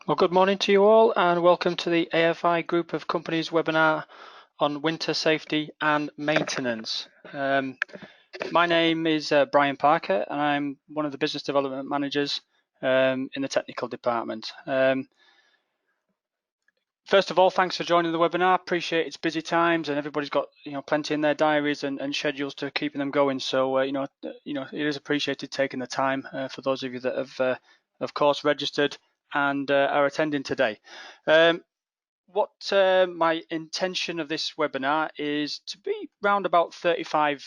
Well, good morning to you all, and welcome to the AFI Group of Companies webinar on winter safety and maintenance. My name is Brian Parker, and I'm one of the business development managers in the technical department. First of all, thanks for joining the webinar. Appreciate it's busy times, and everybody's got plenty in their diaries and schedules to keeping them going. So it is appreciated taking the time for those of you that have, of course, registered and are attending today. What my intention of this webinar is to be around about 35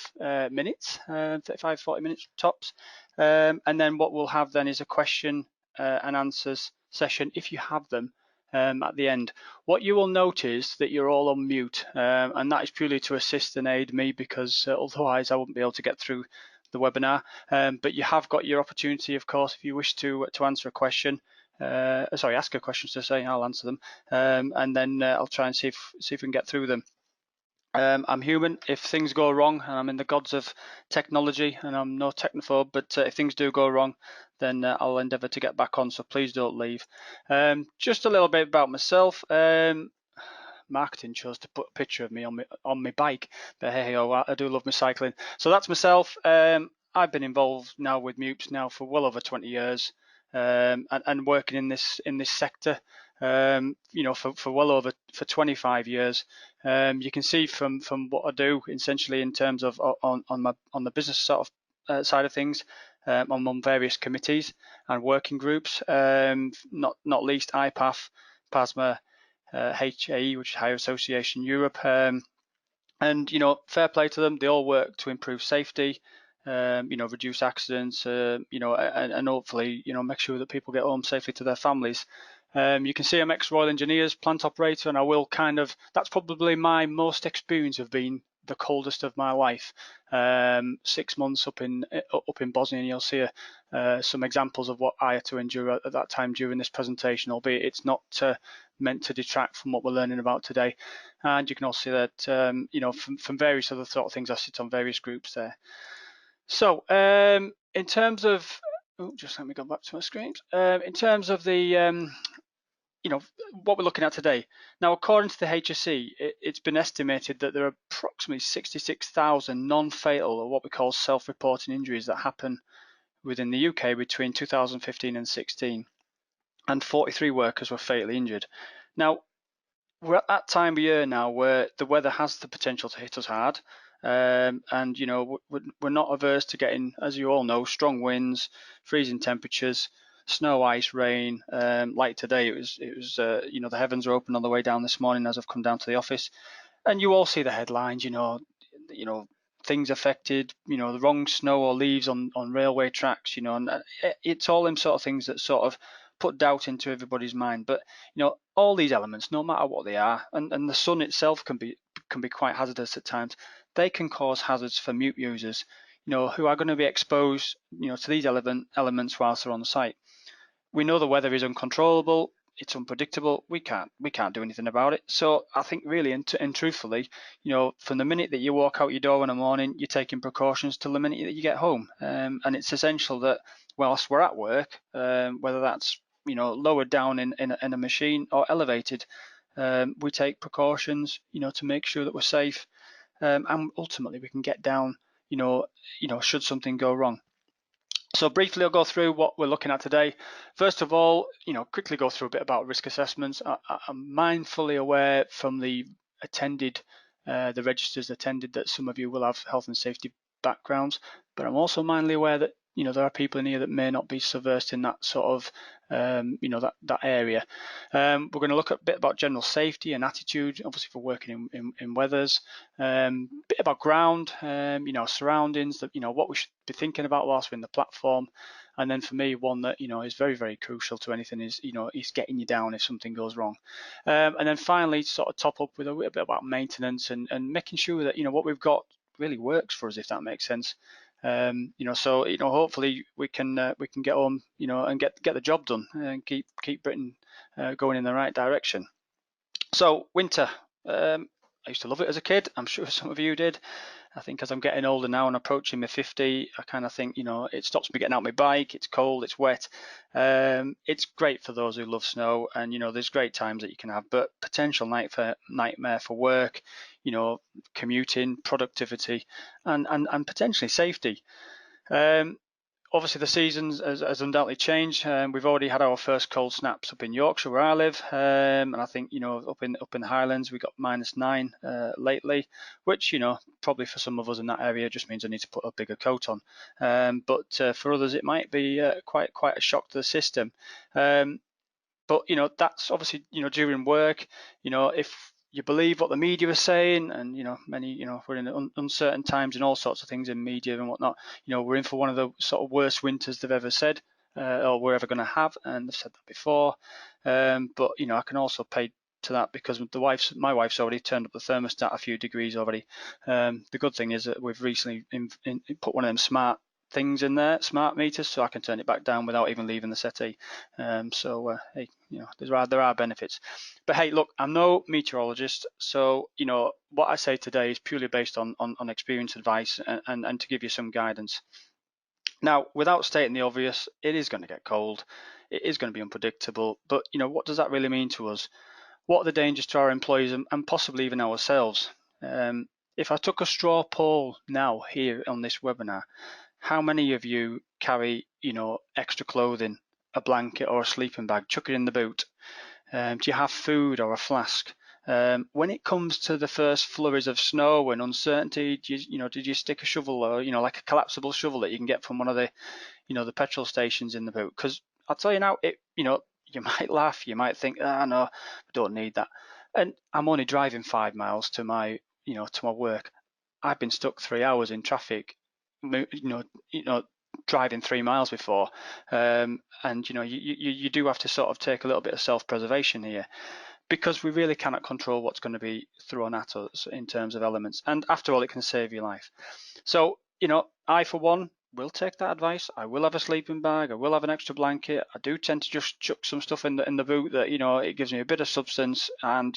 minutes, 35, 40 minutes tops. And then what we'll have then is a question and answers session, if you have them, at the end. What you will notice that you're all on mute, and that is purely to assist and aid me, because otherwise I wouldn't be able to get through the webinar. But you have got your opportunity, of course, if you wish to answer a question. Ask a question to say, I'll answer them, and then I'll try and see if we can get through them. I'm human. If things go wrong, and I'm in the gods of technology, and I'm no technophobe, but if things do go wrong, then I'll endeavour to get back on, so please don't leave. Just a little bit about myself. Marketing chose to put a picture of me on my bike, but hey, I do love my cycling. So that's myself. I've been involved now with MUPES now for well over 20 years, and working in this sector, for well over 25 years. You can see from what I do, essentially in terms of on the business sort of side of things. I'm on various committees and working groups, not least IPAF, PASMA, HAE, which is Higher Association Europe, and fair play to them. They all work to improve safety, reduce accidents, and hopefully make sure that people get home safely to their families. You can see I'm ex-Royal Engineers, plant operator, and I will that's probably my most experience of being the coldest of my life. 6 months up in Bosnia, and you'll see some examples of what I had to endure at that time during this presentation, albeit it's not meant to detract from what we're learning about today. And you can also see that from various other sort of things, I sit on various groups there. So in terms of, just let me go back to my screen. In terms of the what we're looking at today. Now, according to the HSE, it's been estimated that there are approximately 66,000 non-fatal, or what we call self-reporting injuries, that happen within the UK between 2015 and 16, and 43 workers were fatally injured. Now, we're at that time of year now where the weather has the potential to hit us hard, and we're not averse to getting, as you all know, strong winds, freezing temperatures, snow, ice, rain. Like today, it was the heavens were open on the way down this morning as I've come down to the office, and you all see the headlines. Things affected. The wrong snow or leaves on railway tracks. And it's all them sort of things that sort of put doubt into everybody's mind. But all these elements, no matter what they are, and the sun itself can be quite hazardous at times. They can cause hazards for MUPE users, who are going to be exposed, to these elements whilst they're on site. We know the weather is uncontrollable, it's unpredictable. We can't do anything about it. So I think really and truthfully, from the minute that you walk out your door in the morning, you're taking precautions till the minute that you get home. And it's essential that whilst we're at work, whether that's lowered down in a machine or elevated, we take precautions, to make sure that we're safe, and ultimately we can get down, should something go wrong. So briefly, I'll go through what we're looking at today. First of all, quickly go through a bit about risk assessments. I'm mindfully aware from the registers attended, that some of you will have health and safety backgrounds, but I'm also mindfully aware that there are people in here that may not be so versed in that sort of that area. We're going to look at a bit about general safety and attitude, obviously for working in weathers. Bit about ground, surroundings, that what we should be thinking about whilst we're in the platform. And then for me, one that is very, very crucial to anything is is getting you down if something goes wrong. And then finally, sort of top up with a little bit about maintenance and making sure that what we've got really works for us, if that makes sense. So hopefully we can get on, and get the job done and keep Britain going in the right direction. So winter, I used to love it as a kid. I'm sure some of you did. I think as I'm getting older now and approaching my 50, I kind of think, it stops me getting out my bike. It's cold, it's wet. It's great for those who love snow, and there's great times that you can have, but potential nightmare for work, commuting, productivity, and potentially safety. Obviously, the season has undoubtedly changed. We've already had our first cold snaps up in Yorkshire, where I live, and I think up in the Highlands we got -9 lately, which probably for some of us in that area just means I need to put a bigger coat on. But for others, it might be quite a shock to the system. But that's obviously during work. If you believe what the media is saying, and many we're in uncertain times and all sorts of things in media and whatnot. We're in for one of the sort of worst winters they've ever said, or we're ever going to have, and they've said that before. But I can also pay to that because my wife's already turned up the thermostat a few degrees already. The good thing is that we've recently put one of them smart things in there, smart meters, so I can turn it back down without even leaving the settee. Hey, there are benefits. But hey, look, I'm no meteorologist, so what I say today is purely based on experience, advice, and to give you some guidance. Now, without stating the obvious, it is going to get cold. It is going to be unpredictable. But what does that really mean to us? What are the dangers to our employees and possibly even ourselves? If I took a straw poll now here on this webinar, how many of you carry, extra clothing, a blanket or a sleeping bag, chuck it in the boot? Do you have food or a flask? When it comes to the first flurries of snow and uncertainty, did you stick a shovel or, like a collapsible shovel that you can get from one of the, the petrol stations in the boot? Because I'll tell you now, you might laugh, you might think, no, I don't need that. And I'm only driving 5 miles to my work. I've been stuck 3 hours in traffic, driving 3 miles before, and you do have to sort of take a little bit of self-preservation here, because we really cannot control what's going to be thrown at us in terms of elements. And after all, it can save your life. So, I, for one, will take that advice. I will have a sleeping bag. I will have an extra blanket. I do tend to just chuck some stuff in the boot that, it gives me a bit of substance. And,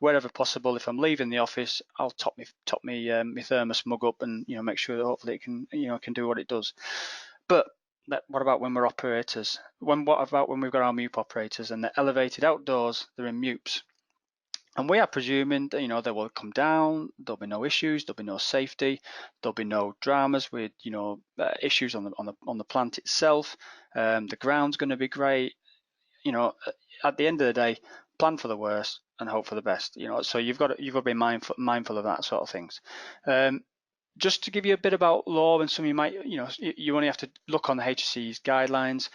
wherever possible, if I'm leaving the office, I'll top me thermos mug up and, make sure that hopefully it can do what it does. But what about when we're operators? What about when we've got our MEWP operators and they're elevated outdoors, they're in MEWPs? And we are presuming that, they will come down, there'll be no issues, there'll be no safety, there'll be no dramas with, issues on the plant itself. The ground's going to be great. At the end of the day, plan for the worst and hope for the best. So you've got to be mindful of that sort of things. Just to give you a bit about law, and some of you might, you only have to look on the HSE's guidelines.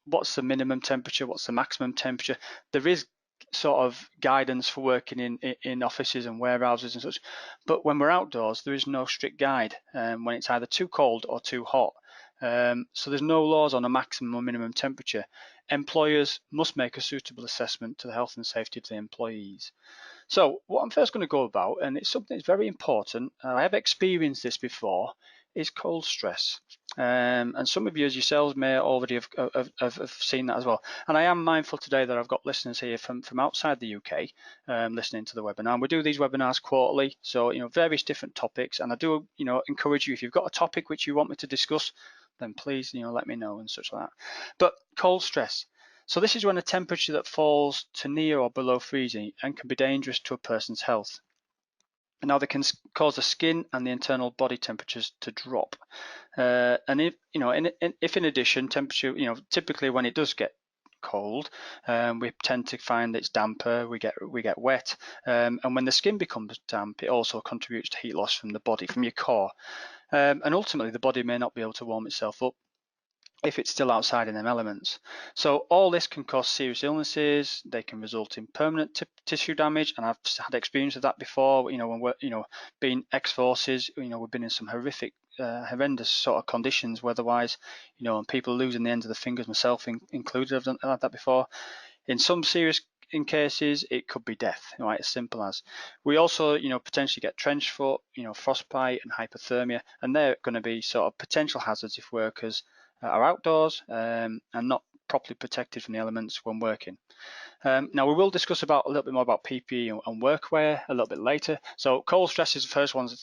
What's the minimum temperature? What's the maximum temperature? There is sort of guidance for working in offices and warehouses and such, but when we're outdoors, there is no strict guide when it's either too cold or too hot. So there's no laws on a maximum or minimum temperature. Employers must make a suitable assessment to the health and safety of the employees. So what I'm first going to go about, and it's something that's very important, I have experienced this before, is cold stress. And some of you as yourselves may already have seen that as well. And I am mindful today that I've got listeners here from outside the UK listening to the webinar. And we do these webinars quarterly, so various different topics. And I do encourage you, if you've got a topic which you want me to discuss, then please let me know and such like that. But cold stress. So this is when a temperature that falls to near or below freezing and can be dangerous to a person's health. Now they can cause the skin and the internal body temperatures to drop. And if in addition temperature, typically when it does get cold, we tend to find it's damper, we get wet, and when the skin becomes damp, it also contributes to heat loss from the body, from your core, and ultimately the body may not be able to warm itself up if it's still outside in them elements. So all this can cause serious illnesses. They can result in permanent tissue damage, and I've had experience of that before. When we're being ex-forces, we've been in some horrendous sort of conditions weather-wise, and people losing the ends of the fingers, myself included. I've had that before. In some serious cases, it could be death, right? As simple as. We also, potentially get trench foot, frostbite and hypothermia, and they're going to be sort of potential hazards if workers are outdoors and not properly protected from the elements when working. Now we will discuss a little bit more about PPE and workwear a little bit later. So cold stress is the first one to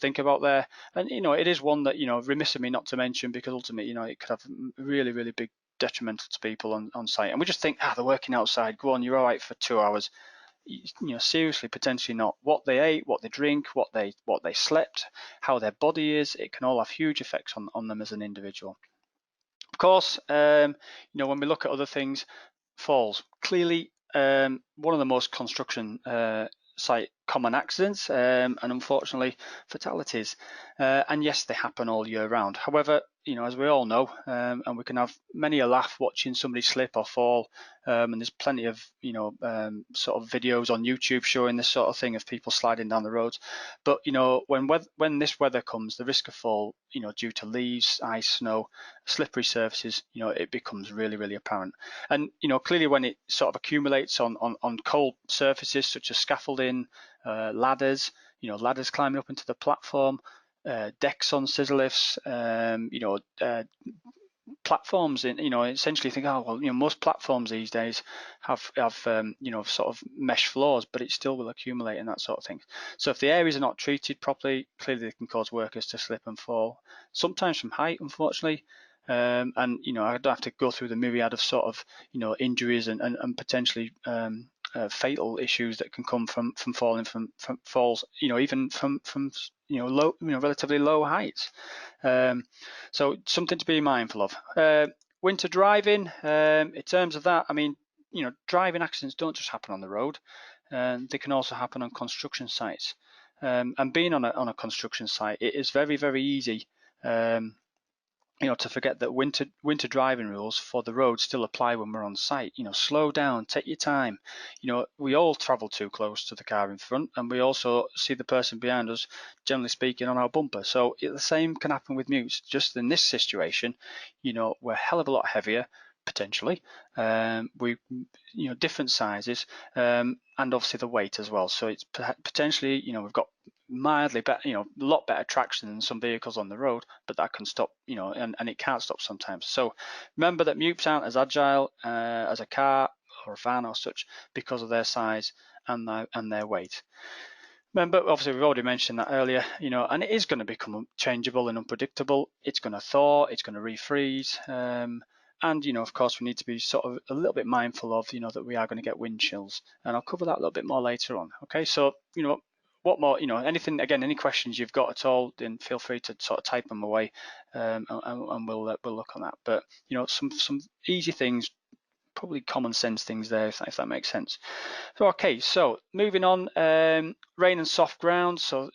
think about there, and it is one that remiss of me not to mention, because ultimately it could have really, really big detrimental to people on site. And we just think, they're working outside, go on, you're all right for 2 hours. Seriously, potentially not. What they ate, what they drink, what they slept, how their body is, it can all have huge effects on them as an individual. Of course, when we look at other things, falls, clearly one of the most construction site common accidents, and unfortunately fatalities, and yes, they happen all year round. However, as we all know, and we can have many a laugh watching somebody slip or fall, and there's plenty of sort of videos on YouTube showing this sort of thing of people sliding down the roads. But when this weather comes, the risk of fall, due to leaves, ice, snow, slippery surfaces, it becomes really, really apparent. And clearly when it sort of accumulates on cold surfaces such as scaffolding, ladders, ladders climbing up into the platform, decks on scissor lifts, platforms essentially think, most platforms these days have sort of mesh floors, but it still will accumulate and that sort of thing. So if the areas are not treated properly, clearly they can cause workers to slip and fall, sometimes from height, unfortunately. And I don't have to go through the myriad of sort of injuries and potentially fatal issues that can come from falling from falls, even from low, relatively low heights. So something to be mindful of. Winter driving, in terms of that, I mean, driving accidents don't just happen on the road, they can also happen on construction sites. And being on a construction site, it is very, very easy to forget that winter driving rules for the road still apply when we're on site. Slow down, take your time. We all travel too close to the car in front, and we also see the person behind us, generally speaking, on our bumper. So the same can happen with mutes. Just in this situation, we're a hell of a lot heavier, potentially. We different sizes, and obviously the weight as well. So it's potentially, we've got mildly better, a lot better traction than some vehicles on the road, but that can stop, and it can't stop sometimes. So remember that mutes aren't as agile as a car or a van or such because of their size and their weight. Remember, obviously, we've already mentioned that earlier, and it is going to become changeable and unpredictable. It's going to thaw, it's going to refreeze, and of course, we need to be sort of a little bit mindful of, that we are going to get wind chills, and I'll cover that a little bit more later on. Okay, so what more, anything, again, any questions you've got at all, then feel free to sort of type them away, and we'll look on that. But some easy things, probably common sense things there, if that makes sense. So okay, so moving on, rain and soft ground. So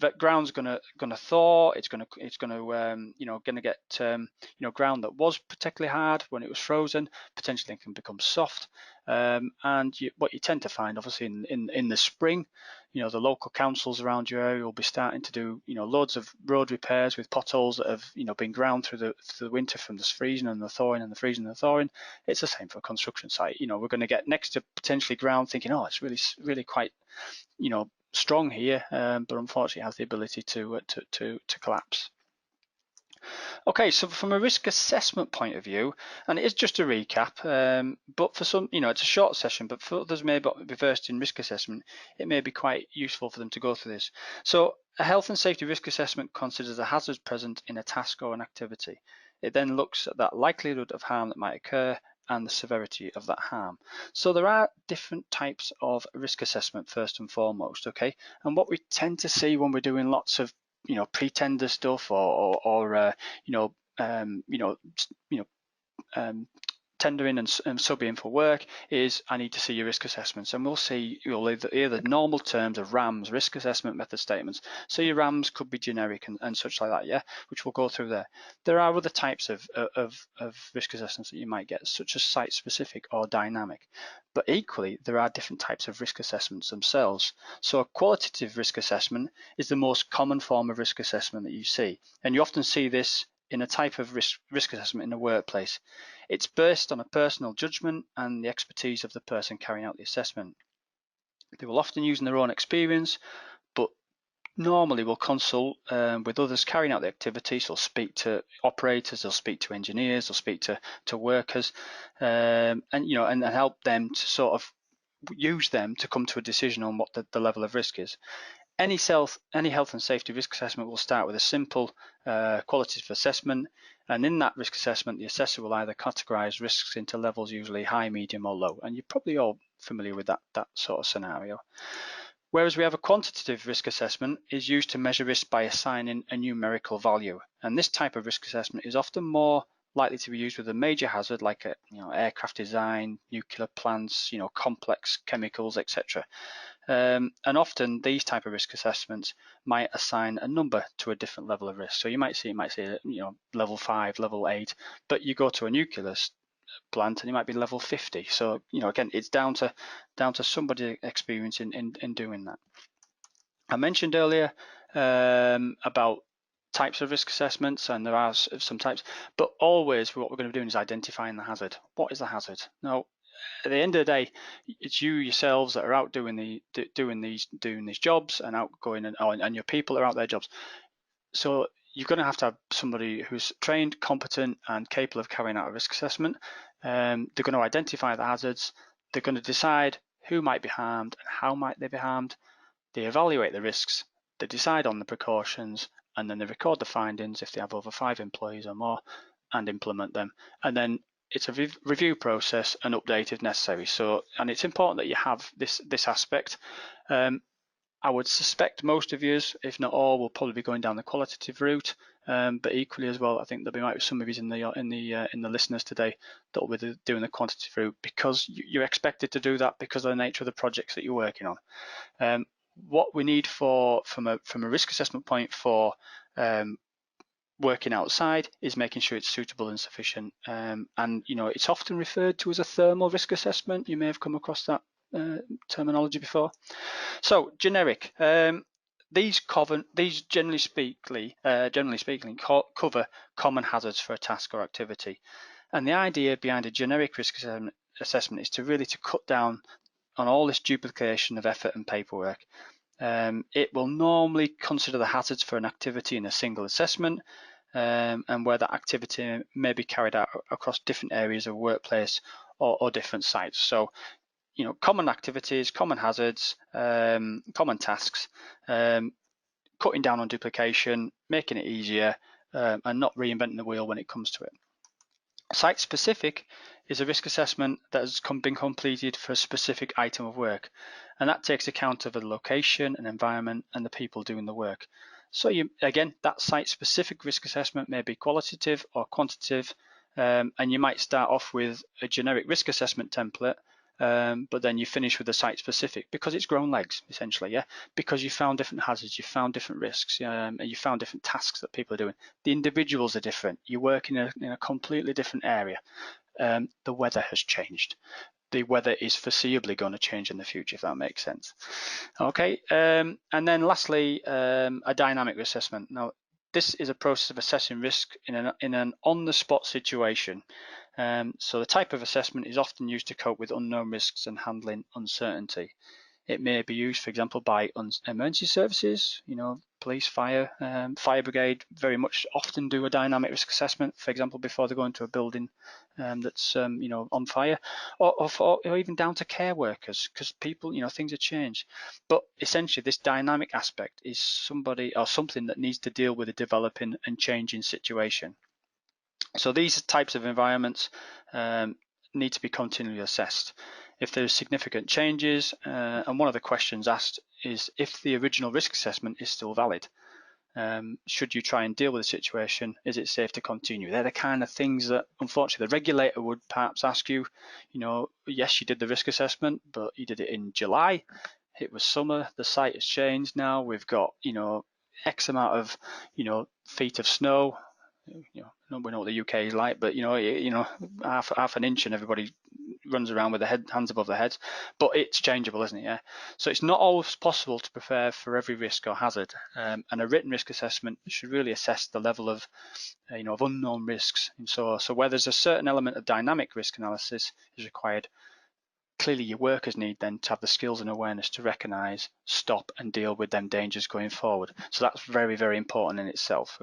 that ground's gonna thaw. It's gonna get ground that was particularly hard when it was frozen, potentially can become soft. And what you tend to find, obviously, in the spring, the local councils around your area will be starting to do loads of road repairs with potholes that have been ground through the winter from the freezing and the thawing and the freezing and the thawing. It's the same for a construction site. We're going to get next to potentially ground thinking, oh, it's really quite strong here, but unfortunately it has the ability to collapse. Okay, so from a risk assessment point of view, and it is just a recap, but for some, it's a short session, but for others may be versed in risk assessment, it may be quite useful for them to go through this. So a health and safety risk assessment considers the hazards present in a task or an activity. It then looks at that likelihood of harm that might occur and the severity of that harm. So there are different types of risk assessment first and foremost, okay? And what we tend to see when we're doing lots of pre-tender stuff or tendering and subbing for work is, I need to see your risk assessments, and we'll see either normal terms of RAMs, risk assessment method statements. So your RAMs could be generic and such like that, yeah, which we'll go through there. There are other types of risk assessments that you might get, such as site specific or dynamic, but equally there are different types of risk assessments themselves. So a qualitative risk assessment is the most common form of risk assessment that you see, and you often see this in a type of risk assessment in the workplace. It's based on a personal judgment and the expertise of the person carrying out the assessment. They will often use their own experience, but normally will consult with others carrying out the activities. They'll speak to operators, they'll speak to engineers, they'll speak to workers, and help them to sort of use them to come to a decision on what the level of risk is. Any health and safety risk assessment will start with a simple qualitative assessment, and in that risk assessment, the assessor will either categorise risks into levels, usually high, medium, or low. And you're probably all familiar with that sort of scenario. Whereas we have a quantitative risk assessment is used to measure risk by assigning a numerical value. And this type of risk assessment is often more likely to be used with a major hazard like aircraft design, nuclear plants, complex chemicals, etc. And often these type of risk assessments might assign a number to a different level of risk. So you might see level 5, level 8, but you go to a nuclear plant and it might be level 50. So again, it's down to somebody experienced in doing that. I mentioned earlier about types of risk assessments, and there are some types, but always what we're going to be doing is identifying the hazard. What is the hazard? Now, at the end of the day, it's you yourselves that are out doing these jobs and out going and your people are out their jobs. So you're going to have somebody who's trained, competent, and capable of carrying out a risk assessment. They're going to identify the hazards. They're going to decide who might be harmed and how might they be harmed. They evaluate the risks. They decide on the precautions, and then they record the findings if they have over 5 employees or more, and implement them. And then it's a review process and update if necessary. And it's important that you have this aspect. I would suspect most of you, if not all, will probably be going down the qualitative route, but equally as well, I think there might be some of you in the listeners today that will be doing the quantitative route because you're expected to do that because of the nature of the projects that you're working on. What we need from a risk assessment point for working outside is making sure it's suitable and sufficient. And it's often referred to as a thermal risk assessment. You may have come across that terminology before. So generic. These generally speaking cover common hazards for a task or activity. And the idea behind a generic risk assessment is to cut down on all this duplication of effort and paperwork. It will normally consider the hazards for an activity in a single assessment, and where that activity may be carried out across different areas of workplace or different sites. So, common activities, common hazards, common tasks, cutting down on duplication, making it easier, and not reinventing the wheel when it comes to it. Site-specific is a risk assessment that has been completed for a specific item of work, and that takes account of the location and environment and the people doing the work. So again, that site-specific risk assessment may be qualitative or quantitative, and you might start off with a generic risk assessment template, but then you finish with a site-specific because it's grown legs, essentially, because you found different hazards, you found different risks, and you found different tasks that people are doing. The individuals are different. You work in a completely different area. The weather has changed. The weather is foreseeably going to change in the future, if that makes sense. Okay, and then lastly, a dynamic risk assessment. Now, this is a process of assessing risk in an on-the-spot situation. So the type of assessment is often used to cope with unknown risks and handling uncertainty. It may be used, for example, by emergency services, police, fire brigade very much often do a dynamic risk assessment, for example, before they go into a building that's on fire, or even down to care workers, because people, things have changed. But essentially, this dynamic aspect is somebody or something that needs to deal with a developing and changing situation. So these types of environments need to be continually assessed. If there's significant changes, and one of the questions asked is if the original risk assessment is still valid. Should you try and deal with the situation? Is it safe to continue? They're the kind of things that, unfortunately, the regulator would perhaps ask you. Yes, you did the risk assessment, but you did it in July. It was summer. The site has changed now. We've got, X amount of, feet of snow. We know what the UK is like, but half an inch and everybody runs around with their hands above their heads. But it's changeable, isn't it? Yeah. So it's not always possible to prepare for every risk or hazard, and a written risk assessment should really assess the level of of unknown risks. And so where there's a certain element of dynamic risk analysis is required, clearly your workers need then to have the skills and awareness to recognise, stop and deal with them dangers going forward. So that's very, very important in itself.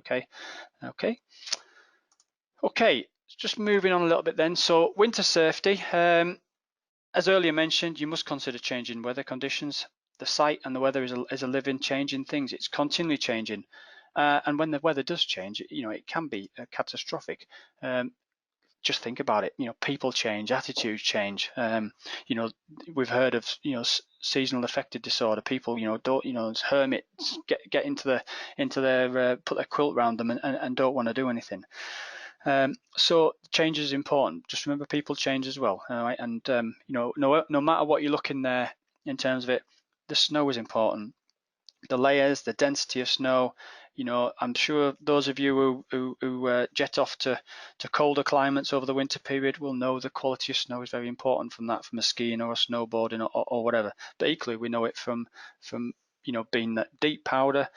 Okay, just moving on a little bit then. So winter safety, as earlier mentioned, you must consider changing weather conditions. The site and the weather is a living, changing things. It's continually changing. And when the weather does change, it can be catastrophic. Just think about it. People change, attitudes change. We've heard of seasonal affective disorder. People don't hermits get into their put their quilt around them and don't want to do anything. So change is important. Just remember, people change as well. All right? And no matter what you're looking there in terms of it, the snow is important. The layers, the density of snow. I'm sure those of you who jet off to colder climates over the winter period will know the quality of snow is very important from a skiing or a snowboarding or whatever. But equally, we know it from being that deep powder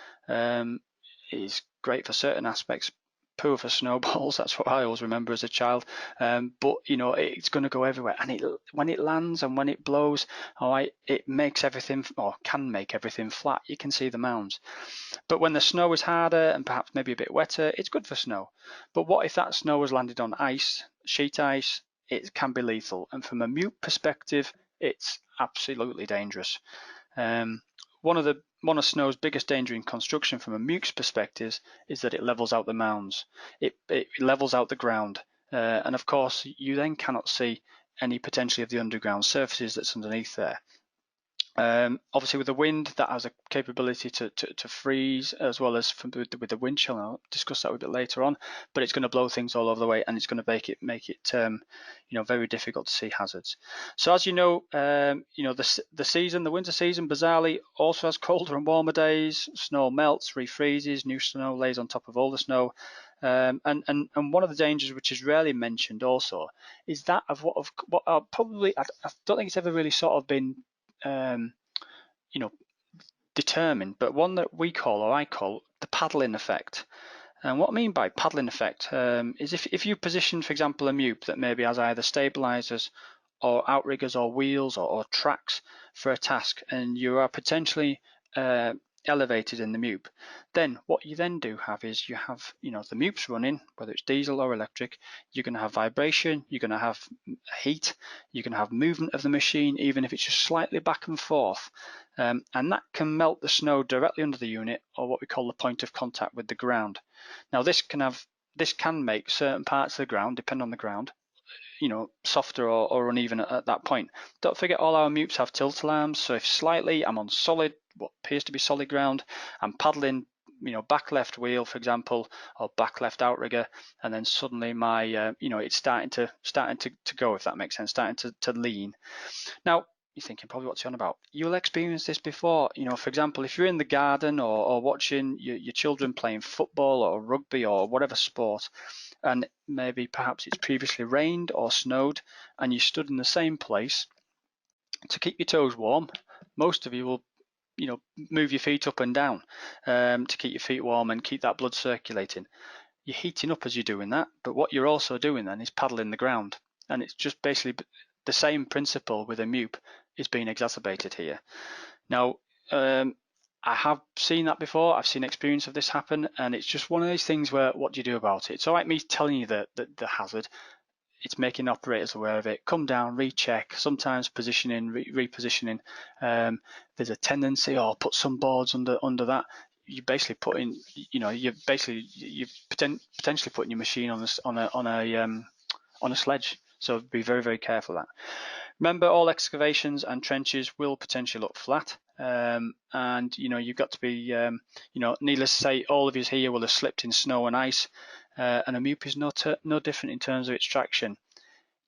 is great for certain aspects. Poor for snowballs. That's what I always remember as a child. But it's going to go everywhere, and when it lands and when it blows, all right, it makes everything, or can make everything flat. You can see the mounds. But when the snow is harder and perhaps maybe a bit wetter, it's good for snow. But what if that snow has landed on ice, sheet ice? It can be lethal, and from a mute perspective, it's absolutely dangerous. One of snow's biggest danger in construction from a mute's perspective is that it levels out the mounds. It levels out the ground. And of course, you then cannot see any potentially of the underground surfaces that's underneath there. Obviously, with the wind, that has a capability to freeze, as well as with the wind chill. I'll discuss that a bit later on. But it's going to blow things all over the way, and it's going to make it very difficult to see hazards. So as you know, the winter season, bizarrely, also has colder and warmer days. Snow melts, refreezes, new snow lays on top of all the snow. And one of the dangers which is rarely mentioned also is that of what are probably, I don't think it's ever really sort of been determined, but one that I call the paddling effect. And what I mean by paddling effect is if you position, for example, a mute that maybe has either stabilizers or outriggers or wheels or tracks for a task, and you are potentially elevated in the mute, then what you then do have is you have the mute's running, whether it's diesel or electric. You're going to have vibration, you're going to have heat, you're going to have movement of the machine, even if it's just slightly back and forth, and that can melt the snow directly under the unit, or what we call the point of contact with the ground. Now this can make certain parts of the ground, depending on the ground, softer or uneven at that point. Don't forget, all our mutes have tilt alarms, so if slightly I'm on what appears to be solid ground, I'm paddling back left wheel, for example, or back left outrigger, and then suddenly my it's starting to go, if that makes sense, starting to lean. Now you're thinking probably, what's he on about? You'll experience this before. For example, if you're in the garden or watching your children playing football or rugby or whatever sport, and maybe perhaps it's previously rained or snowed, and you stood in the same place to keep your toes warm. Most of you will move your feet up and down to keep your feet warm and keep that blood circulating. You're heating up as you're doing that, but what you're also doing then is paddling the ground, and it's just basically the same principle with a MUPE is being exacerbated here. Now, I have seen that before. I've seen experience of this happen, and it's just one of those things where, what do you do about it? It's all right me telling you the hazard. It's making operators aware of it. Come down, recheck. Sometimes positioning, repositioning. There's a tendency, or put some boards under that. You're basically putting, you're potentially putting your machine on a sledge. So be very, very careful of that. Remember, all excavations and trenches will potentially look flat, and you've got to be, needless to say, all of you here will have slipped in snow and ice, and a MUPE is no different in terms of its traction.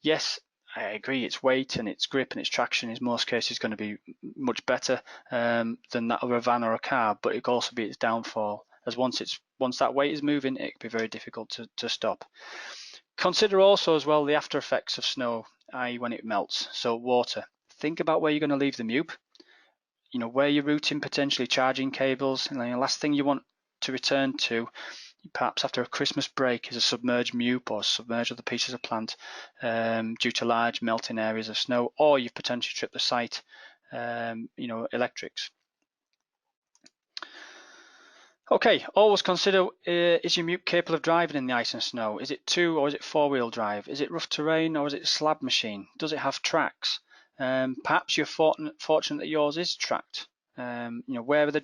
Yes, I agree, its weight and its grip and its traction is most cases going to be much better than that of a van or a car, but it could also be its downfall, as once that weight is moving, it can be very difficult to stop. Consider also as well the after effects of snow, i.e. when it melts. So water. Think about where you're going to leave the MUPE, where you're routing potentially charging cables, and the last thing you want to return to, perhaps after a Christmas break is a submerged MUP or submerged other pieces of plant due to large melting areas of snow, or you've potentially tripped the site, electrics. Okay, always consider, is your MUP capable of driving in the ice and snow? Is it 2 or is it 4-wheel drive? Is it rough terrain or is it a slab machine? Does it have tracks? Perhaps you're fortunate that yours is tracked. Where are the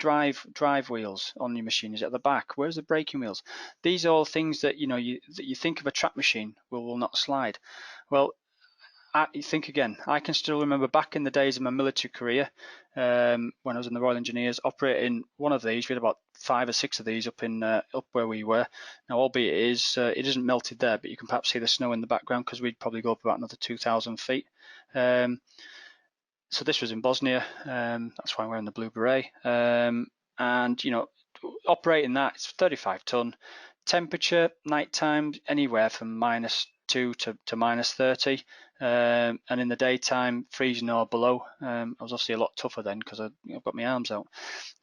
drive wheels on your machine? Is it at the back? Where's the braking wheels? These are all things that that you think of a track machine will not slide. Well, think again. I can still remember back in the days of my military career, when I was in the Royal Engineers, operating one of these. We had about 5 or 6 of these up where we were. Now, albeit it isn't melted there, but you can perhaps see the snow in the background because we'd probably go up about another 2,000 feet. So this was in Bosnia. That's why I'm wearing the blue beret. And operating that, it's 35 ton. Temperature nighttime anywhere from -2 to -30, and in the daytime freezing or below. I was obviously a lot tougher then because I've got my arms out.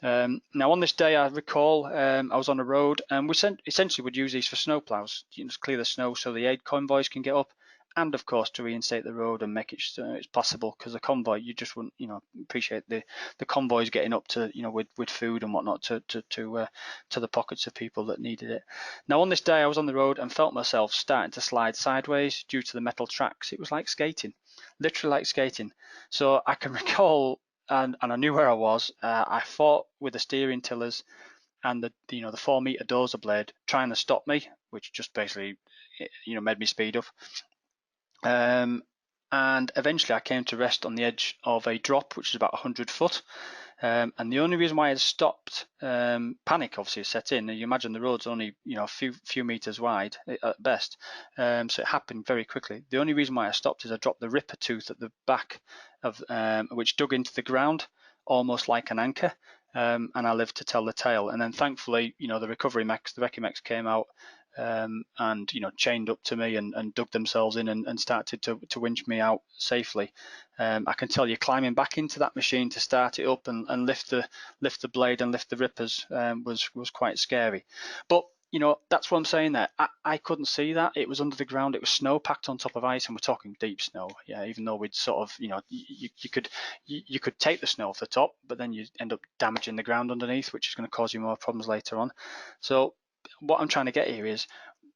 Now on this day, I recall I was on a road, and we essentially would use these for snow plows, just clear the snow so the aid convoys can get up, and of course to reinstate the road and make it so it's possible, because the convoy, you just wouldn't appreciate the convoys getting up to with food and whatnot to the pockets of people that needed it. Now on this day I was on the road and felt myself starting to slide sideways due to the metal tracks. It was like skating, literally like skating. So I can recall, and I knew where I was. I fought with the steering tillers and the 4-meter dozer blade trying to stop me, which just basically made me speed up. And eventually I came to rest on the edge of a drop, which is about 100 foot. And the only reason why I stopped, panic obviously set in. You imagine the road's only a few meters wide at best, so it happened very quickly. The only reason why I stopped is I dropped the ripper tooth at the back of which dug into the ground almost like an anchor, and I lived to tell the tale. And then thankfully, the recovery mechs, the recce mechs came out. And chained up to me and dug themselves in and started to winch me out safely. I can tell you, climbing back into that machine to start it up and lift the blade and lift the rippers was quite scary. But that's what I'm saying there. I couldn't see that. It was under the ground. It was snow packed on top of ice, and we're talking deep snow. Yeah, even though we'd sort of, you could take the snow off the top, but then you end up damaging the ground underneath, which is going to cause you more problems later on. So what I'm trying to get here is,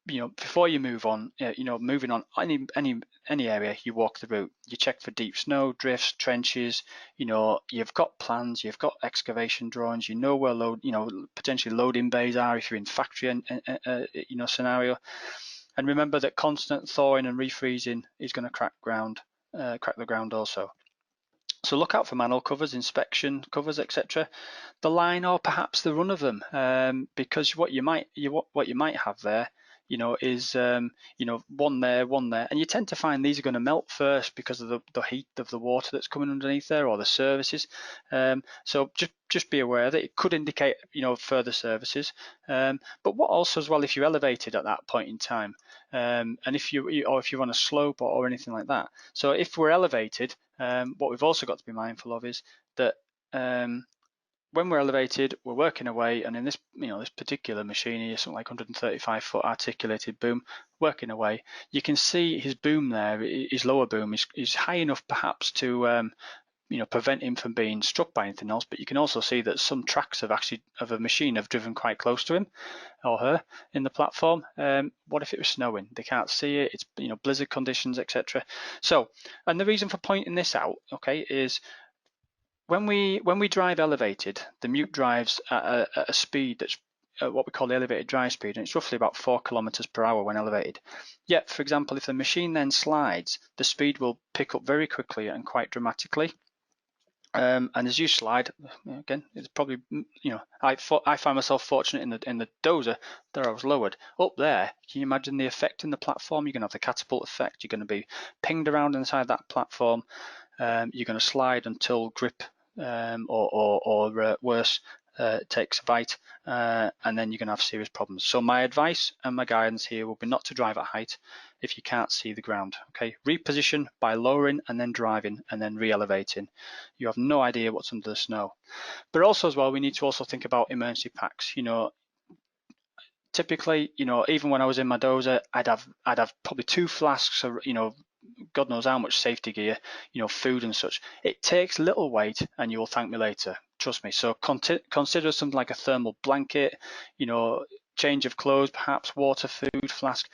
before you move on, moving on any area, you walk the route, you check for deep snow, drifts, trenches. You've got plans, you've got excavation drawings, where potentially loading bays are if you're in factory scenario. And remember that constant thawing and refreezing is going to crack the ground also. So look out for manhole covers, inspection covers, etc. The line or perhaps the run of them, because what you might have there, is one there, and you tend to find these are going to melt first because of the heat of the water that's coming underneath there, or the services. So just be aware that it could indicate further services. But what also as well, if you're elevated at that point in time, and if you're on a slope or anything like that. So if we're elevated, what we've also got to be mindful of is that when we're elevated, we're working away, and in this this particular machine here, something like 135 foot articulated boom, working away. You can see his boom there, his lower boom is high enough perhaps to prevent him from being struck by anything else, but you can also see that some tracks of a machine have driven quite close to him or her in the platform. What if it was snowing? They can't see it. It's blizzard conditions, etc. So, and the reason for pointing this out, okay, is when we drive elevated, the MUP drives at a speed that's what we call the elevated drive speed, and it's roughly about 4 kilometers per hour when elevated. Yet, for example, if the machine then slides, the speed will pick up very quickly and quite dramatically. And as you slide, again, it's probably, I find myself fortunate in the dozer that I was lowered. Up there, can you imagine the effect in the platform? You're going to have the catapult effect. You're going to be pinged around inside that platform. You're going to slide until grip or worse takes a bite, and then you're going to have serious problems. So my advice and my guidance here will be not to drive at height if you can't see the ground. Okay, reposition by lowering and then driving and then re-elevating. You have no idea what's under the snow. But also as well, we need to also think about emergency packs. typically, even when I was in my dozer, I'd have probably 2 flasks of, God knows how much safety gear, food and such. It takes little weight, and you will thank me later. Trust me. So consider something like a thermal blanket, change of clothes, perhaps water, food, flask.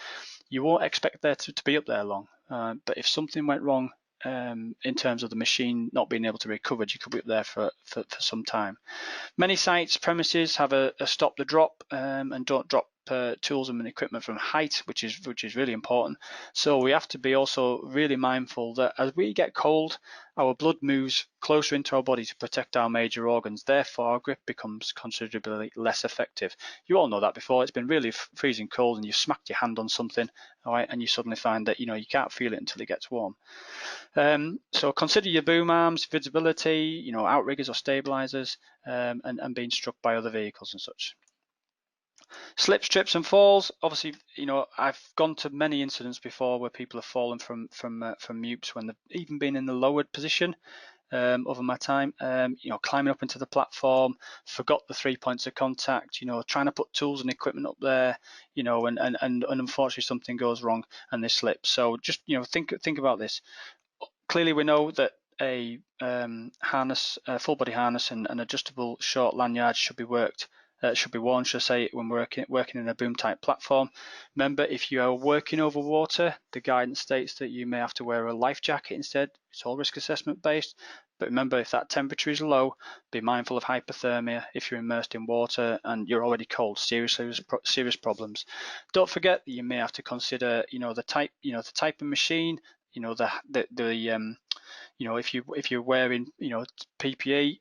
You won't expect there to be up there long. But if something went wrong in terms of the machine not being able to recover, you could be up there for some time. Many sites premises have a stop the drop and don't drop tools and equipment from height, which is really important. So we have to be also really mindful that as we get cold, our blood moves closer into our body to protect our major organs. Therefore, our grip becomes considerably less effective. You all know that before. It's been really freezing cold and you smacked your hand on something, all right, and you suddenly find that you can't feel it until it gets warm. So consider your boom arms, visibility, outriggers or stabilizers, and being struck by other vehicles and such. Slips, trips and falls. Obviously, I've gone to many incidents before where people have fallen from mutes when they've even been in the lowered position. Over my time, climbing up into the platform, forgot the 3 points of contact, trying to put tools and equipment up there, and unfortunately something goes wrong and they slip. So just, think about this. Clearly, we know that a harness, a full body harness, and an adjustable short lanyard should be worn, should I say, when working in a boom type platform. Remember, if you are working over water, the guidance states that you may have to wear a life jacket instead. It's all risk assessment based. But remember, if that temperature is low, be mindful of hypothermia if you're immersed in water and you're already cold. Serious problems. Don't forget that you may have to consider, the type of machine. If you're wearing, PPE,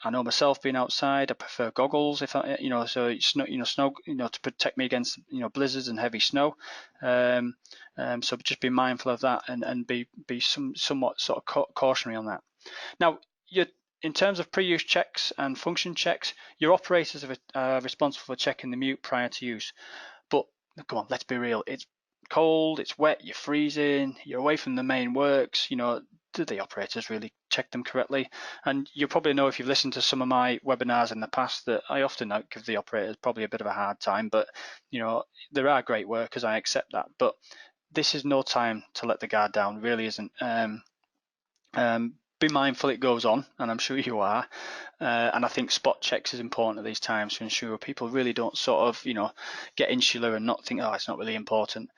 I know myself being outside, I prefer goggles so it's not, snow, to protect me against, blizzards and heavy snow. So just be mindful of that and be somewhat sort of cautionary on that. Now, in terms of pre-use checks and function checks, your operators are responsible for checking the mute prior to use. But come on, let's be real. It's cold, it's wet, you're freezing, you're away from the main works. Do the operators really check them correctly? And you probably know, if you've listened to some of my webinars in the past, that I often give the operators probably a bit of a hard time. But there are great workers, I accept that. But this is no time to let the guard down. Really isn't. Be mindful it goes on, and I'm sure you are. And I think spot checks is important at these times to ensure people really don't sort of, get insular and not think, oh, it's not really important.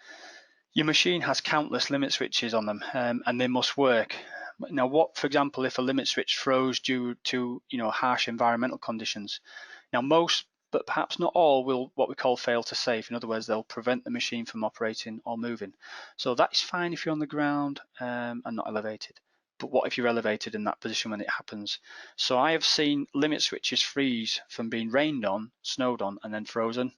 Your machine has countless limit switches on them, and they must work. Now, for example, if a limit switch froze due to, harsh environmental conditions? Now, most, but perhaps not all, will what we call fail to safe. In other words, they'll prevent the machine from operating or moving. So that's fine if you're on the ground and not elevated. But what if you're elevated in that position when it happens? So I have seen limit switches freeze from being rained on, snowed on, and then frozen.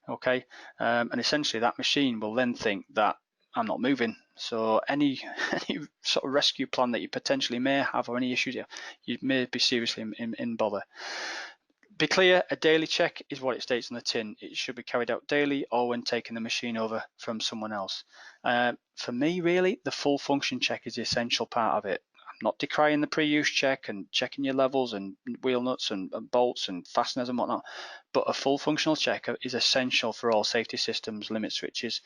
Okay, and essentially that machine will then think that I'm not moving. So any sort of rescue plan that you potentially may have, or any issues, you may be seriously in bother. Be clear, a daily check is what it states on the tin. It should be carried out daily or when taking the machine over from someone else. For me, really, the full function check is the essential part of it. I'm not decrying the pre-use check and checking your levels and wheel nuts and bolts and fasteners and whatnot, but a full functional check is essential for all safety systems, limit switches,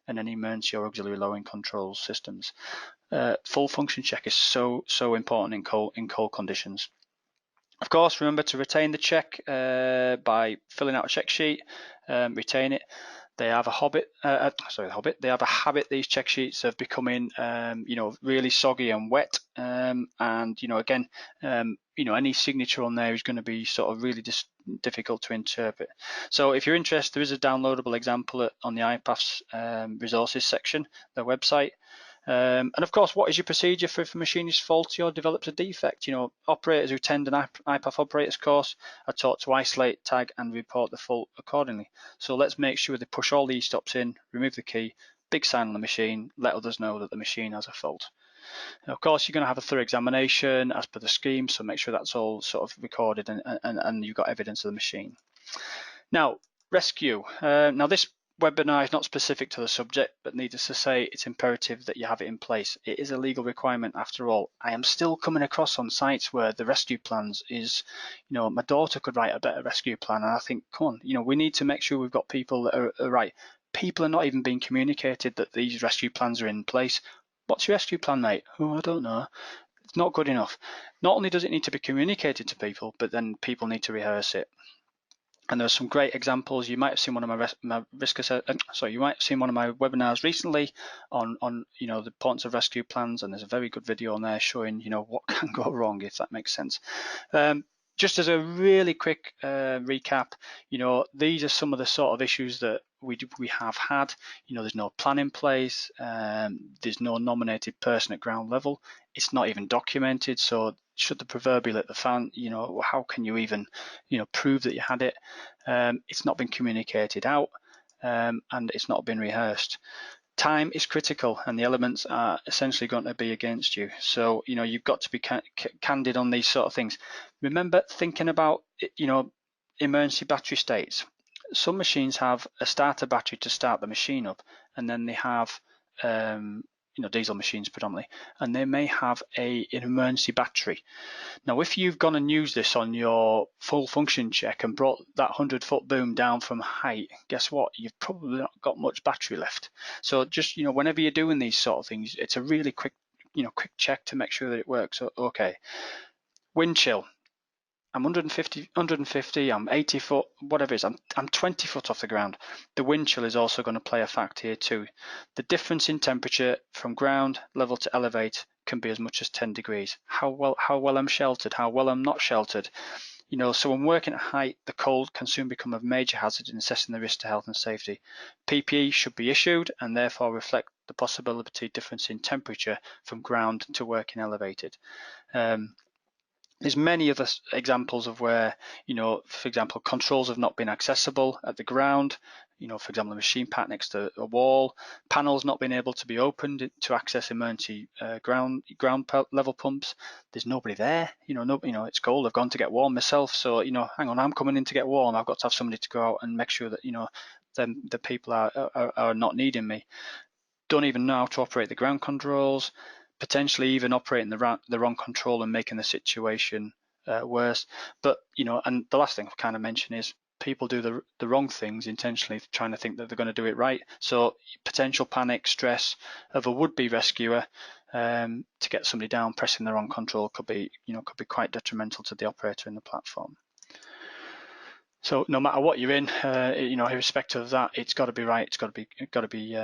and any emergency or auxiliary lowering control systems. Full function check is so important in cold conditions. Of course, remember to retain the check by filling out a check sheet. Retain it. They have a They have a habit. These check sheets of becoming, really soggy and wet. And again, any signature on there is going to be sort of really difficult to interpret. So if you're interested, there is a downloadable example on the IPAF's resources section, their website. And of course, what is your procedure if a machine is faulty or develops a defect? Operators who attend an IPAF operators course are taught to isolate, tag, and report the fault accordingly. So let's make sure they push all these stops in, remove the key, big sign on the machine, let others know that the machine has a fault. And of course, you're going to have a thorough examination as per the scheme, so make sure that's all sort of recorded and you've got evidence of the machine. Now, rescue. Now this webinar is not specific to the subject, but needless to say, it's imperative that you have it in place. It is a legal requirement after all. I am still coming across on sites where the rescue plans is, my daughter could write a better rescue plan, and I think, come on, we need to make sure we've got people that are right. People are not even being communicated that these rescue plans are in place. What's your rescue plan, mate? Oh, I don't know. It's not good enough. Not only does it need to be communicated to people, but then people need to rehearse it. And there's some great examples. You might have seen one of my you might have seen one of my webinars recently on the importance of rescue plans, and there's a very good video on there showing what can go wrong, if that makes sense. Just as a really quick recap, these are some of the sort of issues that we have had. There's no plan in place. There's no nominated person at ground level. It's not even documented. So should the proverbial hit the fan, how can you even, prove that you had it? It's not been communicated out, and it's not been rehearsed. Time is critical, and the elements are essentially going to be against you. So, you've got to be candid on these sort of things. Remember thinking about, emergency battery states. Some machines have a starter battery to start the machine up, and then they have, diesel machines predominantly, and they may have an emergency battery. Now, if you've gone and used this on your full function check and brought that 100-foot boom down from height, guess what? You've probably not got much battery left. So just, whenever you're doing these sort of things, it's a really quick check to make sure that it works. Okay. Wind chill. I'm 150, I'm 80 foot, whatever it is, I'm 20 foot off the ground. The wind chill is also going to play a factor here too. The difference in temperature from ground level to elevate can be as much as 10 degrees. How well I'm sheltered, how well I'm not sheltered. So when working at height, the cold can soon become a major hazard in assessing the risk to health and safety. PPE should be issued and therefore reflect the possibility difference in temperature from ground to working elevated. There's many other examples of where, for example, controls have not been accessible at the ground. For example, a machine pack next to a wall, panels not being able to be opened to access emergency ground level pumps. There's nobody there. It's cold. I've gone to get warm myself. So, hang on, I'm coming in to get warm. I've got to have somebody to go out and make sure that, the people are not needing me. Don't even know how to operate the ground controls. Potentially even operating the wrong control and making the situation worse. But, and the last thing I've kind of mentioned is people do the wrong things intentionally, trying to think that they're going to do it right. So potential panic, stress of a would-be rescuer to get somebody down, pressing the wrong control could be quite detrimental to the operator in the platform. So no matter what you're in, irrespective of that, it's got to be right. It's got to be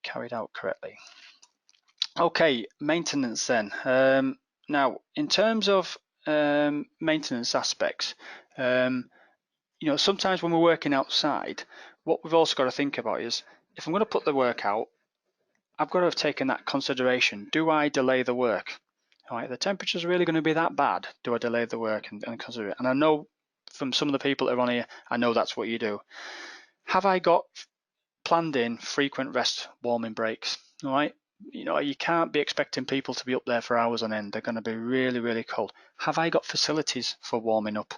carried out correctly. Okay, maintenance then. Now, in terms of maintenance aspects, sometimes when we're working outside, what we've also got to think about is, if I'm going to put the work out, I've got to have taken that consideration. Do I delay the work? All right, the temperature's really going to be that bad. Do I delay the work and consider it? And I know from some of the people that are on here, I know that's what you do. Have I got planned in frequent rest warming breaks? All right. You can't be expecting people to be up there for hours on end. They're going to be really, really cold. Have I got facilities for warming up?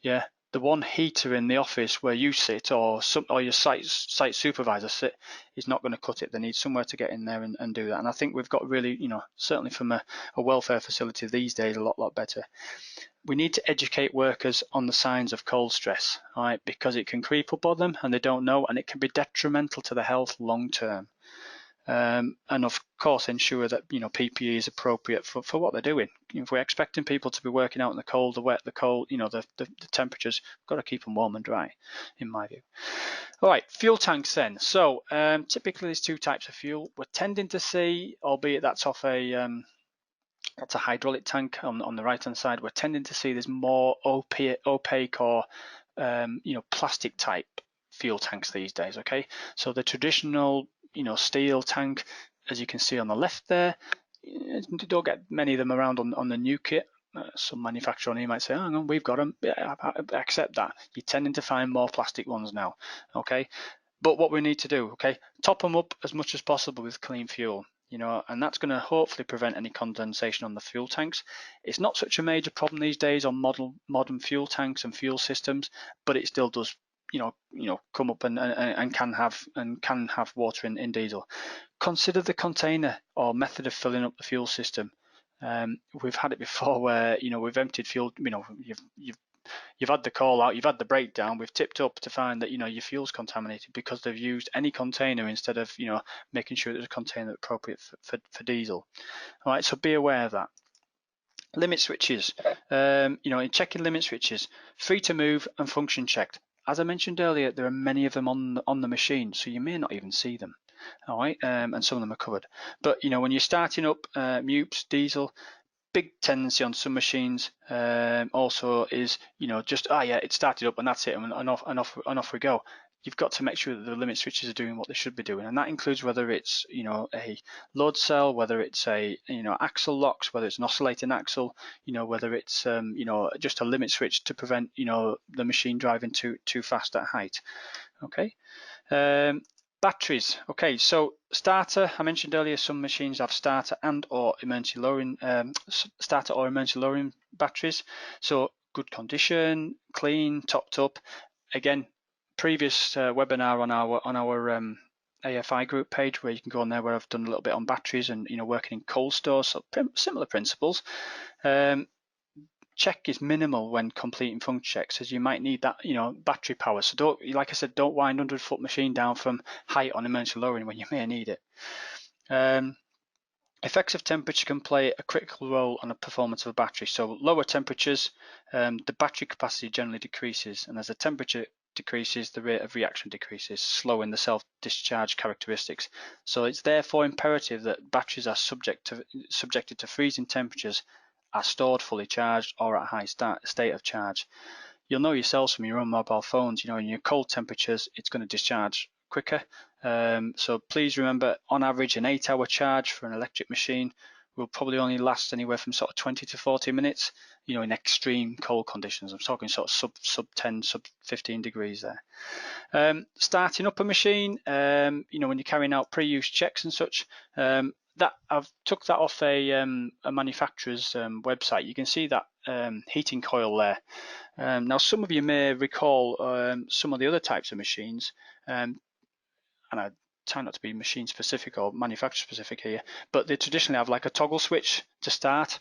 Yeah, the one heater in the office where you sit or your site supervisor sit is not going to cut it. They need somewhere to get in there and do that. And I think we've got really, certainly from a welfare facility these days, a lot better. We need to educate workers on the signs of cold stress, all right, because it can creep up on them and they don't know, and it can be detrimental to their health long term. And of course ensure that PPE is appropriate for what they're doing. If we're expecting people to be working out in the cold, the wet, the cold, the temperatures, we've got to keep them warm and dry, in my view. All right, fuel tanks then. So typically there's two types of fuel. We're tending to see, albeit that's off that's a hydraulic tank on the right hand side, we're tending to see there's more opaque or plastic type fuel tanks these days. Okay, so the traditional steel tank, as you can see on the left there, you don't get many of them around on the new kit. Some manufacturer on here might say, oh, hang on, we've got them. Yeah, I accept that. You're tending to find more plastic ones now. Okay, but what we need to do, okay, top them up as much as possible with clean fuel. And that's going to hopefully prevent any condensation on the fuel tanks. It's not such a major problem these days on modern fuel tanks and fuel systems, but it still does come up and can have water in diesel. Consider the container or method of filling up the fuel system. We've had it before where we've emptied fuel. You've had the call out, you've had the breakdown, we've tipped up to find that your fuel's contaminated because they've used any container instead of making sure there's a container appropriate for diesel. All right, so be aware of that. Limit switches, in checking limit switches, free to move and function checked. As I mentioned earlier, there are many of them on the machine, so you may not even see them. All right, and some of them are covered. But when you're starting up MUPS, diesel, big tendency on some machines also is just it started up and that's it, and off we go. You've got to make sure that the limit switches are doing what they should be doing, and that includes whether it's a load cell, whether it's a axle locks, whether it's an oscillating axle, whether it's just a limit switch to prevent the machine driving too fast at height. Okay. Batteries. Okay, so starter, I mentioned earlier some machines have starter and or emergency lowering batteries. So good condition, clean, topped up. Again, previous webinar on our AFI group page, where you can go on there, where I've done a little bit on batteries and working in cold stores, so similar principles. Check is minimal when completing function checks, as you might need that battery power. So don't wind 100-foot machine down from height on emergency lowering when you may need it. Effects of temperature can play a critical role on the performance of a battery. So lower temperatures, the battery capacity generally decreases, and as the temperature decreases, the rate of reaction decreases, slowing the self-discharge characteristics. So it's therefore imperative that batteries are subjected to freezing temperatures, are stored fully charged or at high state of charge. You'll know yourselves from your own mobile phones, in your cold temperatures, it's going to discharge quicker. So please remember, on average, an 8-hour charge for an electric machine will probably only last anywhere from sort of 20 to 40 minutes, in extreme cold conditions. I'm talking sort of sub 10, sub 15 degrees there. Starting up a machine, when you're carrying out pre-use checks and such, that I've took that off a manufacturer's website. You can see that heating coil there. Now, some of you may recall some of the other types of machines, and I try not to be machine specific or manufacturer specific here, but they traditionally have like a toggle switch to start.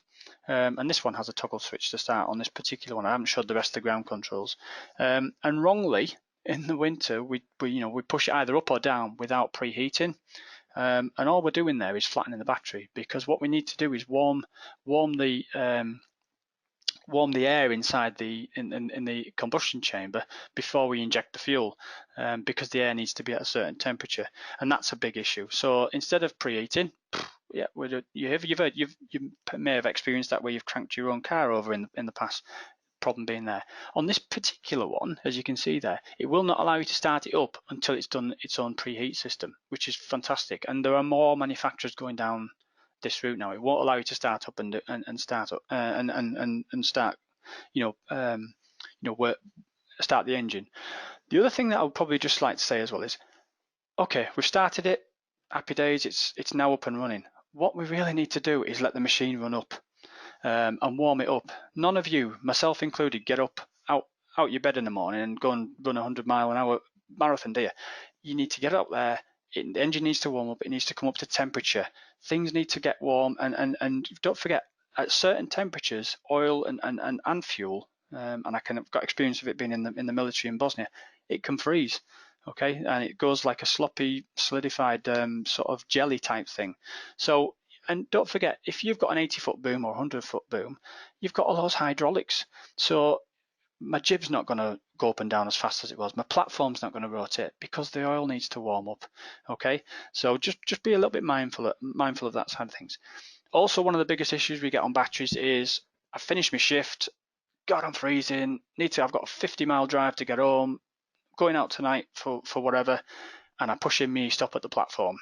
And this one has a toggle switch to start on this particular one. I haven't showed the rest of the ground controls. And wrongly, in the winter, we push it either up or down without preheating. And all we're doing there is flattening the battery, because what we need to do is warm the air inside in the combustion chamber before we inject the fuel, because the air needs to be at a certain temperature, and that's a big issue. So instead of preheating, you may have experienced that where you've cranked your own car over in the past. Problem being there. On this particular one, as you can see there, it will not allow you to start it up until it's done its own preheat system, which is fantastic. And there are more manufacturers going down this route now. It won't allow you to start up and start up and start, start the engine. The other thing that I would probably just like to say as well is, okay, we've started it, happy days, it's now up and running. What we really need to do is let the machine run up. And warm it up. None of you, myself included, get up out your bed in the morning and go and run a 100-mile-an-hour marathon, do you? You need to get up there. The engine needs to warm up. It needs to come up to temperature. Things need to get warm, and don't forget, at certain temperatures, oil and fuel, and I've got experience of it being in the military in Bosnia, it can freeze. Okay, and it goes like a sloppy, solidified sort of jelly type thing. So. And don't forget, if you've got an 80-foot boom or 100-foot boom, you've got all those hydraulics. So my jib's not going to go up and down as fast as it was. My platform's not going to rotate because the oil needs to warm up. Okay, so just be a little bit mindful of that side of things. Also, one of the biggest issues we get on batteries is I finished my shift, God, I'm freezing. I've got a 50-mile drive to get home. Going out tonight for whatever, and I push in me stop at the platform.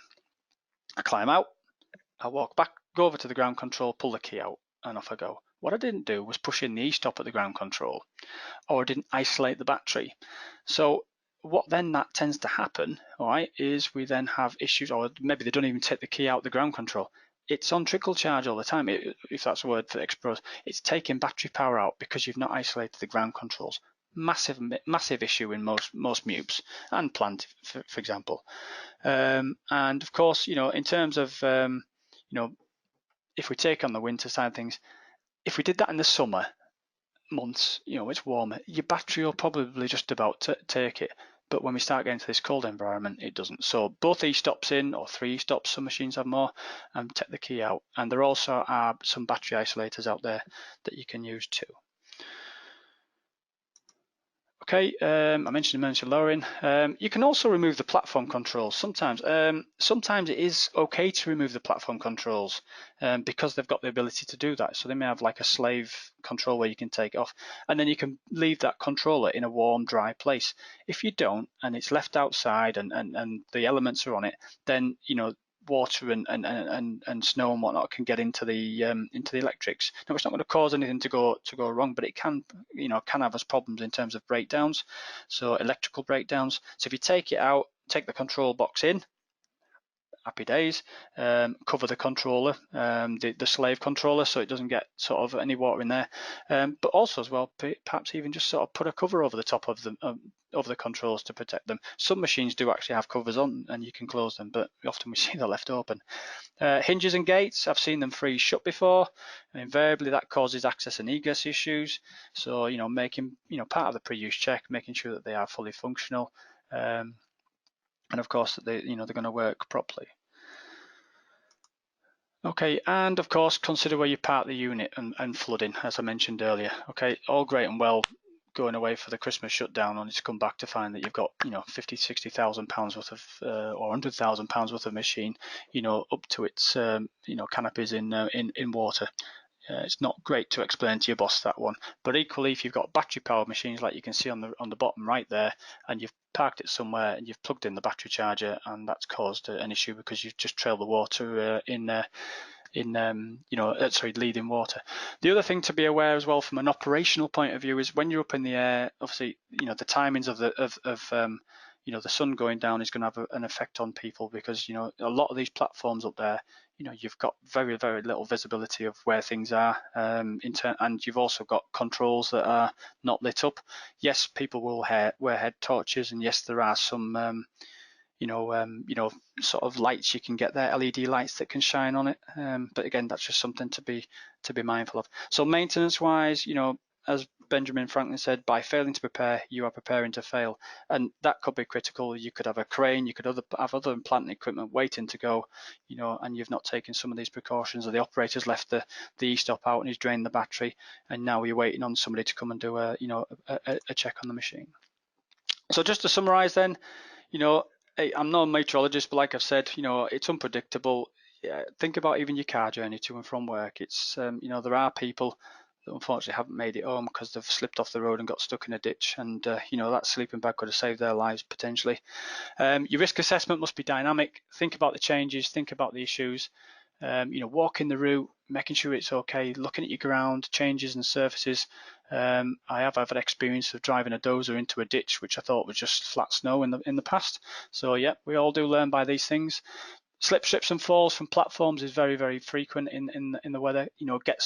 I climb out. I walk back, go over to the ground control, pull the key out, and off I go. What I didn't do was push in the e-stop at the ground control, or I didn't isolate the battery. So what then that tends to happen, all right, is we then have issues, or maybe they don't even take the key out the ground control. It's on trickle charge all the time, if that's a word for explorers. It's taking battery power out because you've not isolated the ground controls. massive issue in most MUPs and plant, for example. And of course, in terms of if we take on the winter side of things, if we did that in the summer months, it's warmer, your battery will probably just about take it. But when we start getting to this cold environment, it doesn't. So both e-stops in, or 3 stops, some machines have more, and take the key out. And there also are some battery isolators out there that you can use too. Okay, I mentioned inertial lowering. You can also remove the platform controls sometimes. Sometimes it is okay to remove the platform controls because they've got the ability to do that. So they may have like a slave control where you can take it off, and then you can leave that controller in a warm, dry place. If you don't, and it's left outside and the elements are on it, then water and snow and whatnot can get into the electrics. Now it's not going to cause anything to go wrong, but it can have us problems in terms of breakdowns, so electrical breakdowns. So if you take it out, take the control box in, happy days. Cover the controller, the slave controller, so it doesn't get sort of any water in there. But also as well, perhaps even just sort of put a cover over the top of the controls to protect them. Some machines do actually have covers on and you can close them, but often we see they're left open. Hinges and gates, I've seen them freeze shut before, and invariably that causes access and egress issues. So making part of the pre-use check, making sure that they are fully functional, and of course that they're going to work properly. Okay, and of course consider where you park the unit and flooding, as I mentioned earlier. Okay, all great and well going away for the Christmas shutdown, only to come back to find that you've got 50, 60,000 pounds worth of or 100,000 pounds worth of machine up to its canopies in water. It's not great to explain to your boss, that one. But equally, if you've got battery powered machines like you can see on the bottom right there, and you've parked it somewhere and you've plugged in the battery charger, and that's caused an issue because you've just trailed the water leading water. The other thing to be aware as well from an operational point of view is when you're up in the air, obviously the timings of the sun going down is going to have an effect on people, because a lot of these platforms up there, you've got very, very little visibility of where things are, and you've also got controls that are not lit up. Yes, people will wear head torches, and yes, there are some sort of lights you can get there, LED lights that can shine on it. But again, that's just something to be mindful of. So maintenance wise, as Benjamin Franklin said, by failing to prepare, you are preparing to fail. And that could be critical. You could have a crane, you could have other plant and equipment waiting to go, and you've not taken some of these precautions, or the operator's left the e-stop out and he's drained the battery, and now you're waiting on somebody to come and do a check on the machine. So just to summarize then, I'm not a meteorologist, but like I've said, it's unpredictable. Think about even your car journey to and from work. It's there are people that unfortunately haven't made it home because they've slipped off the road and got stuck in a ditch, and that sleeping bag could have saved their lives potentially. Your risk assessment must be dynamic. Think about the changes, think about the issues. Walking the route, making sure it's okay, looking at your ground, changes and surfaces. I have had experience of driving a dozer into a ditch, which I thought was just flat snow in the past. So yeah, we all do learn by these things. Slip, slips and falls from platforms is very, very frequent in the weather. Get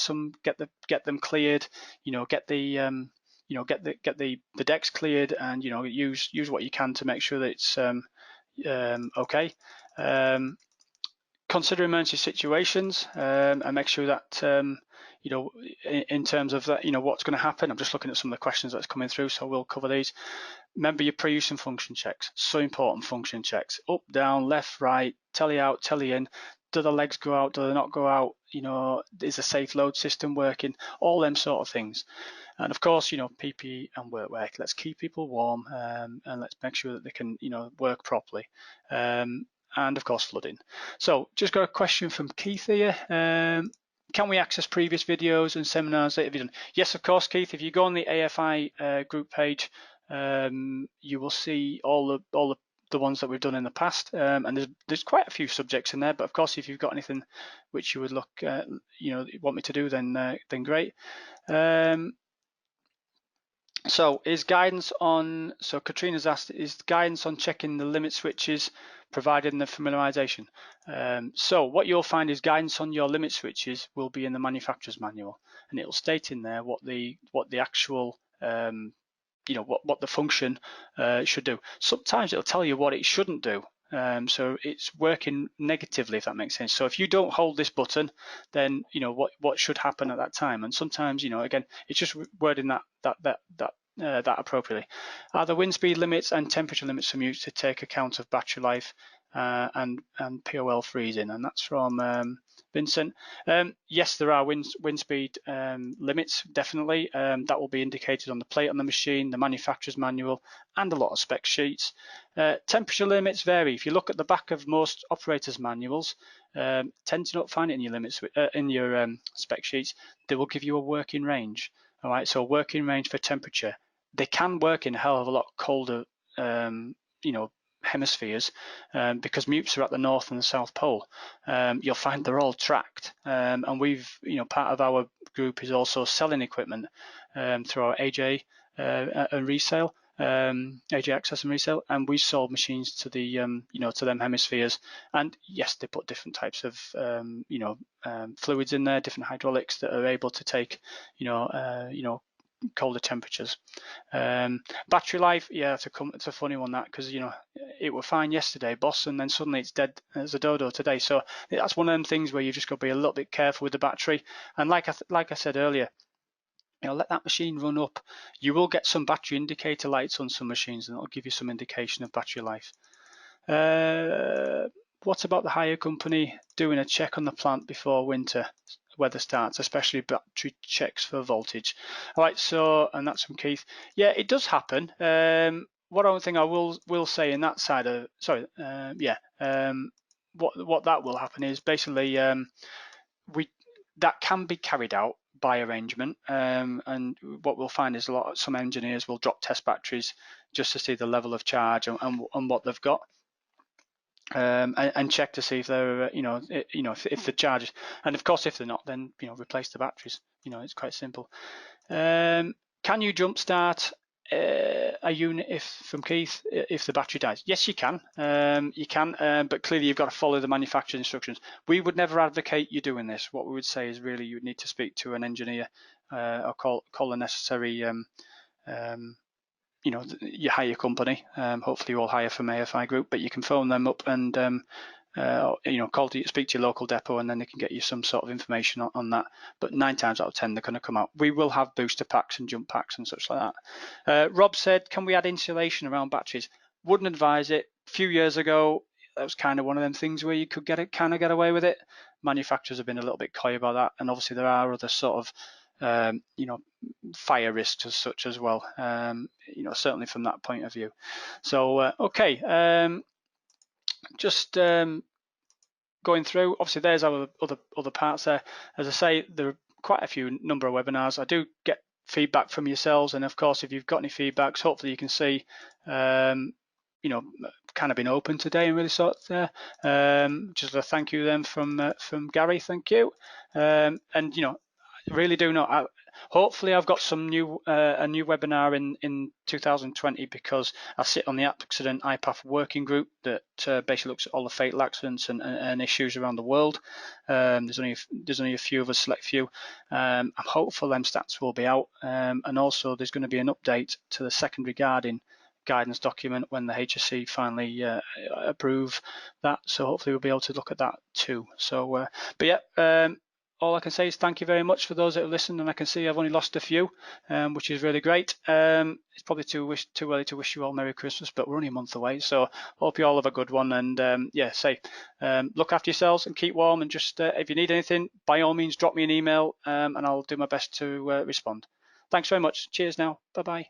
them cleared. Get the decks cleared, and use what you can to make sure that it's okay. Consider emergency situations and make sure that in terms of that, what's going to happen. I'm just looking at some of the questions that's coming through, so we'll cover these. Remember your pre-use and function checks. So important, function checks. Up, down, left, right, telly out, telly in. Do the legs go out? Do they not go out? Is the safe load system working? All them sort of things. And of course, PPE and workwear. Let's keep people warm and let's make sure that they can, work properly. And of course, flooding. So just got a question from Keith here. Can we access previous videos and seminars that have been done? Yes, of course, Keith. If you go on the AFI group page, you will see all the ones that we've done in the past, and there's quite a few subjects in there. But of course, if you've got anything which you would want me to do, then great. So Katrina's asked, is guidance on checking the limit switches provided in the familiarization? So what you'll find is guidance on your limit switches will be in the manufacturer's manual, and it will state in there what the actual what the function should do. Sometimes it'll tell you what it shouldn't do. So it's working negatively, if that makes sense. So if you don't hold this button, then what should happen at that time. And sometimes again, it's just wording that appropriately. Are the wind speed limits and temperature limits from use to take account of battery life and POL freezing? And that's from Vincent. Yes, there are wind speed limits, definitely. That will be indicated on the plate on the machine, the manufacturer's manual, and a lot of spec sheets. Temperature limits vary. If you look at the back of most operators' manuals, tend to not find it in your limits in your spec sheets. They will give you a working range. All right, so working range for temperature. They can work in a hell of a lot colder, hemispheres, because mutes are at the north and the south pole. You'll find they're all tracked, and we've, part of our group is also selling equipment through our AJ and resale, AJ Access and resale, and we sold machines to the to them hemispheres. And yes, they put different types of fluids in there, different hydraulics that are able to take colder temperatures. Battery life, yeah, it's a funny one, that, because it were fine yesterday, boss, and then suddenly it's dead as a dodo today. So that's one of them things where you just got to be a little bit careful with the battery. And like I said earlier, let that machine run up. You will get some battery indicator lights on some machines, and it'll give you some indication of battery life. What about the hire company doing a check on the plant before winter weather starts, especially battery checks for voltage? All right, so, and that's from Keith. Yeah, it does happen. What one thing I will say in that side of, what that will happen is basically that can be carried out by arrangement, and what we'll find is some engineers will drop test batteries just to see the level of charge and what they've got. And check to see if they're, if the charge, and of course if they're not, then replace the batteries. It's quite simple. Can you jumpstart a unit from Keith if the battery dies? Yes, you can. You can, but clearly you've got to follow the manufacturer's instructions. We would never advocate you doing this. What we would say is really you would need to speak to an engineer or call the necessary. You hire your company. Hopefully you all hire from AFI Group, but you can phone them up and speak to your local depot, and then they can get you some sort of information on that. But 9 times out of 10 they're going to come out. We will have booster packs and jump packs and such like that. Rob said, can we add insulation around batteries? Wouldn't advise it. A few years ago that was kind of one of them things where you could get away with it. Manufacturers have been a little bit coy about that, and obviously there are other sort of fire risks as such as well, certainly from that point of view. So okay, just going through, obviously there's our other parts there. As I say, there are quite a few number of webinars. I do get feedback from yourselves, and of course if you've got any feedbacks, hopefully you can see kind of been open today and really sort of just a thank you then from Gary, thank you. And really do know, hopefully I've got some a new webinar in 2020, because I sit on the accident IPAF working group that basically looks at all the fatal accidents and issues around the world. There's only a few of us, select few. I'm hopeful them stats will be out, and also there's going to be an update to the secondary guidance document when the HSC finally approve that, so hopefully we'll be able to look at that too. So but yeah, all I can say is thank you very much for those that have listened, and I can see I've only lost a few, which is really great. It's probably too early to wish you all Merry Christmas, but we're only a month away, so hope you all have a good one. And look after yourselves and keep warm, and just if you need anything, by all means drop me an email, and I'll do my best to respond. Thanks very much. Cheers now. Bye bye.